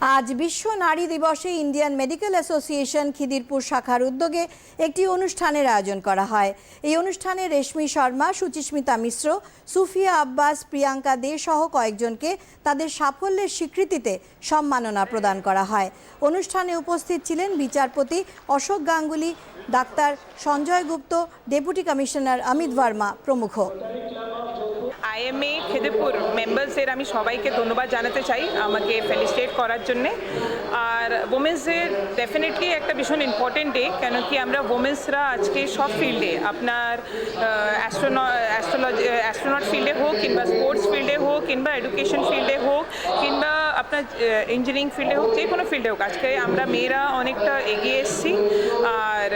আজ বিশ্ব নারী দিবসে ইন্ডিয়ান মেডিকেল অ্যাসোসিয়েশন খিদিরপুর শাখার উদ্যোগে একটি অনুষ্ঠানের আয়োজন করা হয়। এই অনুষ্ঠানে রেশমি শর্মা, সুচিস্মিতা মিশ্র, সুফিয়া আব্বাস, প্রিয়াঙ্কা দে সহ কয়েকজনকে তাদের সাফল্যের স্বীকৃতিতে সম্মাননা প্রদান করা হয়। অনুষ্ঠানে উপস্থিত ছিলেন বিচারপতি অশোক গাঙ্গুলি, ডাক্তার সঞ্জয় গুপ্ত, ডেপুটি কমিশনার অমিত ভার্মা প্রমুখ। আইএমএ খিদিরপুর মেম্বার্সদের আমি সবাইকে ধন্যবাদ জানাতে চাই আমাকে ফেলিসিটেট করার জন্যে। আর ওমেন্সদের ডেফিনেটলি একটা ভীষণ ইম্পর্টেন্ট ডে, কেন কি আমরা ওমেন্সরা আজকে সব ফিল্ডে, আপনার অ্যাস্ট্রোনট ফিল্ডে হোক, কিংবা স্পোর্টস ফিল্ডে হোক, কিংবা এডুকেশন ফিল্ডে হোক, কিংবা আপনার ইঞ্জিনিয়ারিং ফিল্ডে হোক, যে কোনো ফিল্ডে হোক, আজকে আমরা মেয়েরা অনেকটা এগিয়ে এসেছি। আর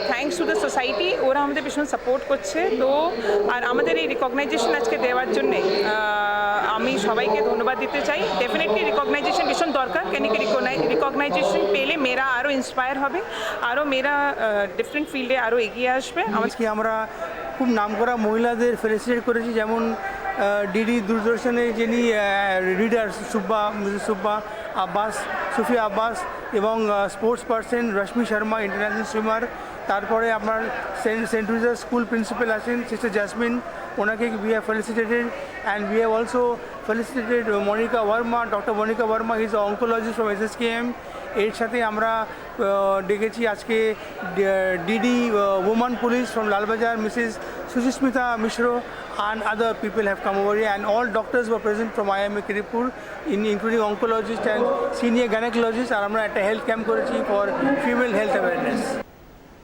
থ্যাঙ্কস টু দ্য সোসাইটি, ওরা আমাদের ভীষণ সাপোর্ট করছে। তো আর আমাদের এই রিকগনাইজেশন আজকে দেওয়ার জন্যে আমি সবাইকে ধন্যবাদ দিতে চাই। ডেফিনেটলি রিকগনাইজেশন ভীষণ দরকার, কেন কি রিকগনাইজেশন পেলে মেয়েরা আরও ইন্সপায়ার হবে, আরও মেয়েরা ডিফারেন্ট ফিল্ডে আরও এগিয়ে আসবে। আজকে আমরা খুব নামকরা মহিলাদের ফেলিসিটেট করেছি, যেমন ডিডি দূরদর্শনে যিনি রিডার সুব্বা আব্বাস, সুফিয়া আব্বাস, এবং স্পোর্টস পার্সন রেশমি শর্মা, ইন্টারন্যাশনাল সুইমার। তারপরে আপনার সেন্ট ট্রিজা স্কুল প্রিন্সিপাল আছেন সিস্টার জ্যাসমিন, ওনাকে we have felicitated, and we have also felicitated Monica Verma, Dr. Monica Verma, he is an oncologist from SSKM. এর সাথে আমরা ডেকেছি আজকে DD woman police from Lalbajar, Mrs. Suchishmita Mishra, and other people have come over here, and all doctors were present from IIMA Khidirpur, including oncologists and senior gynecologists. আর আমরা একটা health camp করেছি for female health awareness.